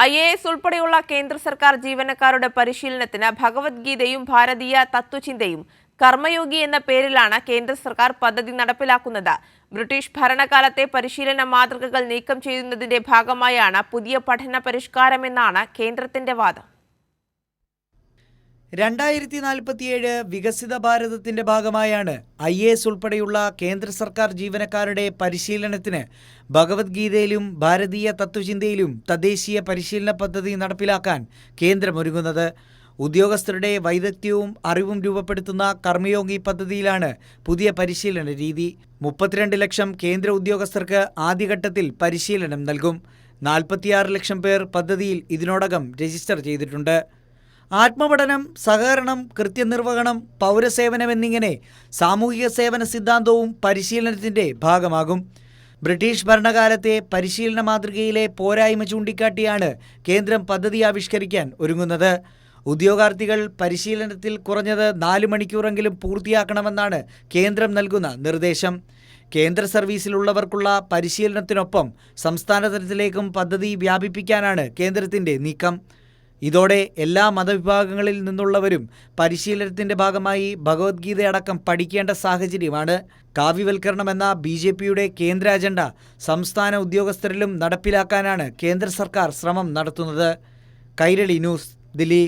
IAS ഉൾപ്പെടെയുള്ള കേന്ദ്ര സർക്കാർ ജീവനക്കാരുടെ പരിശീലനത്തിന് ഭഗവത്ഗീതയും ഭാരതീയ തത്വചിന്തയും കർമ്മയോഗി എന്ന പേരിലാണ് കേന്ദ്ര സർക്കാർ പദ്ധതി നടപ്പിലാക്കുന്നത്. ബ്രിട്ടീഷ് ഭരണകാലത്തെ പരിശീലന മാതൃകകൾ നീക്കം ചെയ്യുന്നതിന്റെ ഭാഗമായാണ് പുതിയ പഠന പരിഷ്കാരമെന്നാണ് കേന്ദ്രത്തിന്റെ വാദം. 2047 വികസിത ഭാരതത്തിന്റെ ഭാഗമായാണ് IAS ഉൾപ്പെടെയുള്ള കേന്ദ്ര സർക്കാർ ജീവനക്കാരുടെ പരിശീലനത്തിന് ഭഗവത്ഗീതയിലും ഭാരതീയ തത്വചിന്തയിലും തദ്ദേശീയ പരിശീലന പദ്ധതി നടപ്പിലാക്കാൻ കേന്ദ്രമൊരുങ്ങുന്നത്. ഉദ്യോഗസ്ഥരുടെ വൈദഗ്ധ്യവും അറിവും രൂപപ്പെടുത്തുന്ന കർമ്മയോഗി പദ്ധതിയിലാണ് പുതിയ പരിശീലന രീതി. 32 ലക്ഷം കേന്ദ്ര ഉദ്യോഗസ്ഥർക്ക് ആദ്യഘട്ടത്തിൽ പരിശീലനം നൽകും. 46 ലക്ഷം പേർ പദ്ധതിയിൽ ഇതിനോടകം രജിസ്റ്റർ ചെയ്തിട്ടുണ്ട്. ആത്മപഠനം, സഹകരണം, കൃത്യനിർവഹണം, പൗരസേവനം എന്നിങ്ങനെ സാമൂഹിക സേവന സിദ്ധാന്തവും പരിശീലനത്തിൻ്റെ ഭാഗമാകും. ബ്രിട്ടീഷ് ഭരണകാലത്തെ പരിശീലന മാതൃകയിലെ പോരായ്മ ചൂണ്ടിക്കാട്ടിയാണ് കേന്ദ്രം പദ്ധതി ആവിഷ്കരിക്കാൻ ഒരുങ്ങുന്നത്. ഉദ്യോഗാർത്ഥികൾ പരിശീലനത്തിൽ കുറഞ്ഞത് 4 മണിക്കൂറെങ്കിലും പൂർത്തിയാക്കണമെന്നാണ് കേന്ദ്രം നൽകുന്ന നിർദ്ദേശം. കേന്ദ്ര സർവീസിലുള്ളവർക്കുള്ള പരിശീലനത്തിനൊപ്പം സംസ്ഥാന തലത്തിലേക്കും പദ്ധതി വ്യാപിപ്പിക്കാനാണ് കേന്ദ്രത്തിൻ്റെ നീക്കം. ഇതോടെ എല്ലാ മതവിഭാഗങ്ങളിൽ നിന്നുള്ളവരും പരിശീലനത്തിൻ്റെ ഭാഗമായി ഭഗവത്ഗീതയടക്കം പഠിക്കേണ്ട സാഹചര്യമാണ്. കാവ്യവൽക്കരണമെന്ന BJPയുടെ കേന്ദ്ര അജണ്ട സംസ്ഥാന ഉദ്യോഗസ്ഥരിലും നടപ്പിലാക്കാനാണ് കേന്ദ്ര സർക്കാർ ശ്രമം നടത്തുന്നത്. കൈരളി ന്യൂസ്, ദില്ലി.